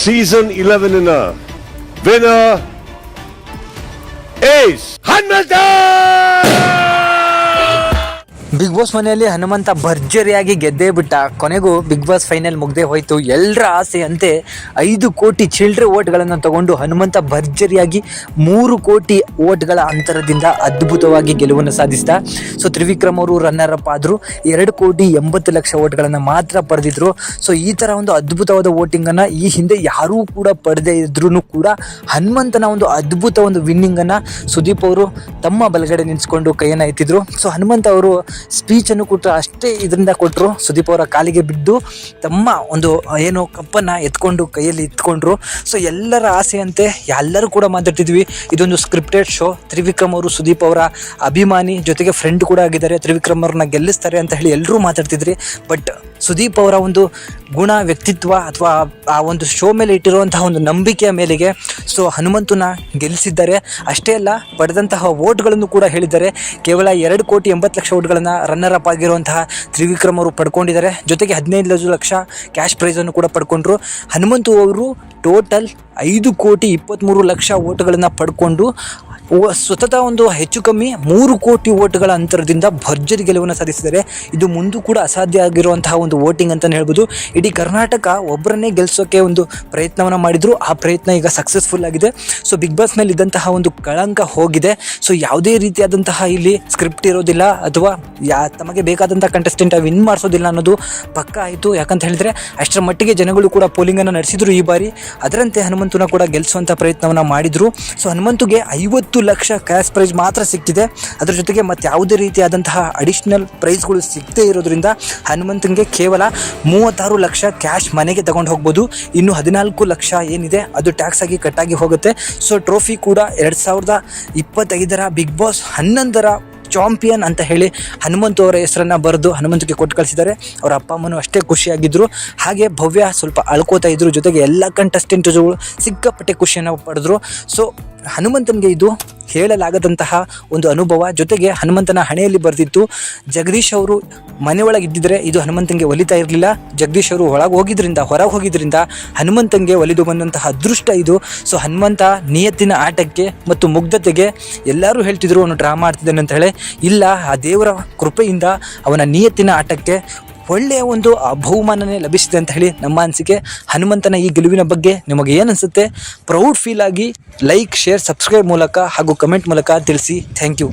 Season 11 ನ winner is Hanumantha. Bigg Boss ಮನೆಯಲ್ಲಿ ಹನುಮಂತ ಭರ್ಜರಿಯಾಗಿ ಗೆದ್ದೇ ಬಿಟ್ಟ. ಕೊನೆಗೂ ಬಿಗ್ ಬಾಸ್ ಫೈನಲ್ ಮುಗ್ದೇ ಹೋಯ್ತು. ಎಲ್ಲರ ಆಸೆಯಂತೆ 5 ಕೋಟಿ ಚಿಲ್ಡ್ರೆ ಓಟ್ಗಳನ್ನು ತಗೊಂಡು ಹನುಮಂತ ಭರ್ಜರಿಯಾಗಿ 3 ಕೋಟಿ ಓಟ್ಗಳ ಅಂತರದಿಂದ ಅದ್ಭುತವಾಗಿ ಗೆಲುವನ್ನು ಸಾಧಿಸಿದ. ಸೊ ತ್ರಿವಿಕ್ರಮ್ ಅವರು ರನ್ನರ್ ಅಪ್ ಆದರು. 2 ಕೋಟಿ 80 ಲಕ್ಷ ಓಟ್ಗಳನ್ನು ಮಾತ್ರ ಪಡೆದಿದ್ರು. ಸೊ ಈ ಥರ ಒಂದು ಅದ್ಭುತವಾದ ವೋಟಿಂಗನ್ನು ಈ ಹಿಂದೆ ಯಾರೂ ಕೂಡ ಪಡೆದೇ ಇದ್ರೂ ಕೂಡ ಹನುಮಂತನ ಒಂದು ಅದ್ಭುತ ಒಂದು ವಿನ್ನಿಂಗನ್ನು ಸುದೀಪ್ ಅವರು ತಮ್ಮ ಬಲಗಡೆ ನಿಂತ್ಕೊಂಡು ಕೈಯನ್ನು ಎತ್ತಿದ್ರು. ಸೊ ಹನುಮಂತ ಅವರು ಸ್ಪೀಚನ್ನು ಕೊಟ್ಟರು, ಅಷ್ಟೇ ಇದರಿಂದ ಕೊಟ್ಟರು. ಸುದೀಪ್ ಅವರ ಕಾಲಿಗೆ ಬಿದ್ದು ತಮ್ಮ ಒಂದು ಏನು ಕಪ್ಪನ್ನು ಎತ್ಕೊಂಡು ಕೈಯಲ್ಲಿ ಇತ್ಕೊಂಡ್ರು. ಸೊ ಎಲ್ಲರ ಆಸೆಯಂತೆ ಎಲ್ಲರೂ ಕೂಡ ಮಾತಾಡ್ತಿದ್ವಿ, ಇದೊಂದು ಸ್ಕ್ರಿಪ್ಟೆಡ್ ಶೋ. ತ್ರಿವಿಕ್ರಮ್ ಅವರು ಸುದೀಪ್ ಅವರ ಅಭಿಮಾನಿ, ಜೊತೆಗೆ ಫ್ರೆಂಡ್ ಕೂಡ ಆಗಿದ್ದಾರೆ, ತ್ರಿವಿಕ್ರಮ್ ಅವ್ರನ್ನ ಗೆಲ್ಲಿಸ್ತಾರೆ ಅಂತ ಹೇಳಿ ಎಲ್ಲರೂ ಮಾತಾಡ್ತಿದ್ರಿ. ಬಟ್ ಸುದೀಪ್ ಅವರ ಒಂದು ಗುಣ, ವ್ಯಕ್ತಿತ್ವ ಅಥವಾ ಆ ಒಂದು ಶೋ ಮೇಲೆ ಇಟ್ಟಿರುವಂತಹ ಒಂದು ನಂಬಿಕೆಯ ಮೇಲೆಗೆ ಸೊ ಹನುಮಂತನ ಗೆಲ್ಲಿಸಿದ್ದಾರೆ. ಅಷ್ಟೇ ಅಲ್ಲ, ಪಡೆದಂತಹ ಓಟ್ಗಳನ್ನು ಕೂಡ ಹೇಳಿದ್ದಾರೆ. ಕೇವಲ 2 ಕೋಟಿ 80 ಲಕ್ಷ ಓಟ್ಗಳನ್ನು ರನ್ನರ್ ಅಪ್ ಆಗಿರುವಂತಹ ತ್ರಿವಿಕ್ರಮ್ ಅವರು ಪಡ್ಕೊಂಡಿದ್ದಾರೆ. ಜೊತೆಗೆ 15 ಲಕ್ಷ ಕ್ಯಾಶ್ ಪ್ರೈಸನ್ನು ಕೂಡ ಪಡ್ಕೊಂಡ್ರು. ಹನುಮಂತು ಅವರು ಟೋಟಲ್ 5 ಕೋಟಿ 23 ಲಕ್ಷ ಓಟ್ಗಳನ್ನು ಪಡ್ಕೊಂಡು ಸತತ ಒಂದು ಹೆಚ್ಚು ಕಮ್ಮಿ 3 ಕೋಟಿ ಓಟ್ಗಳ ಅಂತರದಿಂದ ಭರ್ಜರಿ ಗೆಲುವನ್ನು ಸಾಧಿಸಿದ್ದಾರೆ. ಇದು ಮುಂದೂ ಕೂಡ ಅಸಾಧ್ಯ ಆಗಿರುವಂತಹ ಒಂದು ವೋಟಿಂಗ್ ಅಂತಲೇ ಹೇಳ್ಬೋದು. ಇಡೀ ಕರ್ನಾಟಕ ಒಬ್ಬರನ್ನೇ ಗೆಲ್ಲಿಸೋಕ್ಕೆ ಒಂದು ಪ್ರಯತ್ನವನ್ನು ಮಾಡಿದ್ರು. ಆ ಪ್ರಯತ್ನ ಈಗ ಸಕ್ಸಸ್ಫುಲ್ ಆಗಿದೆ. ಸೊ ಬಿಗ್ ಬಾಸ್ ಮೇಲೆ ಇದ್ದಂತಹ ಒಂದು ಕಳಂಕ ಹೋಗಿದೆ. ಸೊ ಯಾವುದೇ ರೀತಿಯಾದಂತಹ ಇಲ್ಲಿ ಸ್ಕ್ರಿಪ್ಟ್ ಇರೋದಿಲ್ಲ ಅಥವಾ ತಮಗೆ ಬೇಕಾದಂಥ ಕಂಟೆಸ್ಟೆಂಟ್ ವಿನ್ ಮಾಡಿಸೋದಿಲ್ಲ ಅನ್ನೋದು ಪಕ್ಕ ಆಯಿತು. ಯಾಕಂತ ಹೇಳಿದ್ರೆ ಅಷ್ಟರ ಮಟ್ಟಿಗೆ ಜನಗಳು ಕೂಡ ಪೋಲಿಂಗನ್ನು ನಡೆಸಿದ್ರು ಈ ಬಾರಿ. ಅದರಂತೆ ಹನುಮಂತನ ಕೂಡ ಗೆಲ್ಲಿಸುವಂಥ ಪ್ರಯತ್ನವನ್ನು ಮಾಡಿದರು. ಸೊ ಹನುಮಂತುಗೆ 50 ಲಕ್ಷ ಕ್ಯಾಶ್ ಪ್ರೈಸ್ ಮಾತ್ರ ಸಿಕ್ಕಿದೆ. ಅದರ ಜೊತೆಗೆ ಮತ್ತು ಯಾವುದೇ ರೀತಿಯಾದಂತಹ ಅಡಿಷ್ನಲ್ ಪ್ರೈಸ್ಗಳು ಸಿಗದೇ ಇರೋದ್ರಿಂದ ಹನುಮಂತನಿಗೆ ಕೇವಲ 36 ಲಕ್ಷ ಕ್ಯಾಶ್ ಮನೆಗೆ ತಗೊಂಡು ಹೋಗ್ಬೋದು. ಇನ್ನು 14 ಲಕ್ಷ ಏನಿದೆ ಅದು ಟ್ಯಾಕ್ಸ್ ಆಗಿ ಕಟ್ಟಾಗಿ ಹೋಗುತ್ತೆ. ಸೊ ಟ್ರೋಫಿ ಕೂಡ 2025 ಬಿಗ್ ಬಾಸ್ 11ರ ಚಾಂಪಿಯನ್ ಅಂತ ಹೇಳಿ ಹನುಮಂತು ಅವರ ಹೆಸರನ್ನು ಬರೆದು ಹನುಮಂತಕ್ಕೆ ಕೊಟ್ಟು ಕಳಿಸಿದ್ದಾರೆ. ಅವರ ಅಪ್ಪ ಅಮ್ಮನೂ ಅಷ್ಟೇ ಖುಷಿಯಾಗಿದ್ದರು. ಹಾಗೆ ಭವ್ಯ ಸ್ವಲ್ಪ ಅಳ್ಕೋತಾ ಇದ್ರು. ಜೊತೆಗೆ ಎಲ್ಲ ಕಂಟೆಸ್ಟೆಂಟ್ಗಳು ಸಿಕ್ಕಾಪಟ್ಟೆ ಖುಷಿಯನ್ನು ಪಡೆದ್ರು. ಸೊ ಹನುಮಂತನಿಗೆ ಇದು ಹೇಳಲಾಗದಂತಹ ಒಂದು ಅನುಭವ. ಜೊತೆಗೆ ಹನುಮಂತನ ಹಣೆಯಲ್ಲಿ ಬರೆದಿತ್ತು, ಜಗದೀಶ್ ಅವರು ಮನೆಯೊಳಗೆ ಇದ್ದಿದ್ರೆ ಇದು ಹನುಮಂತನಿಗೆ ಒಲಿತಾ ಇರಲಿಲ್ಲ. ಜಗದೀಶ್ ಅವರು ಹೊರಗೆ ಹೋಗಿದ್ರಿಂದ ಹನುಮಂತನಿಗೆ ಒಲಿದು ಬಂದಂತಹ ಅದೃಷ್ಟ ಇದು. ಸೊ ಹನುಮಂತ ನಿಯತ್ತಿನ ಆಟಕ್ಕೆ ಮತ್ತು ಮುಗ್ಧತೆಗೆ ಎಲ್ಲರೂ ಹೇಳ್ತಿದ್ರು ಅವನು ಡ್ರಾಮಾ ಆಡ್ತಿದ್ದಾನೆ ಅಂತ ಹೇಳಿ. ಇಲ್ಲ, ಆ ದೇವರ ಕೃಪೆಯಿಂದ ಅವನ ನಿಯತ್ತಿನ ಆಟಕ್ಕೆ ಒಳ್ಳೆಯ ಒಂದು ಬಹುಮಾನನೇ ಲಭಿಸಿದೆ ಅಂತ ಹೇಳಿ ನಮ್ಮ ಅನಿಸಿಕೆ. ಹನುಮಂತನ ಈ ಗೆಲುವಿನ ಬಗ್ಗೆ ನಿಮಗೆ ಏನು ಅನಿಸುತ್ತೆ? ಪ್ರೌಡ್ ಫೀಲ್ ಆಗಿ ಲೈಕ್, ಶೇರ್, ಸಬ್ಸ್ಕ್ರೈಬ್ ಮೂಲಕ ಹಾಗೂ ಕಮೆಂಟ್ ಮೂಲಕ ತಿಳಿಸಿ. Thank you.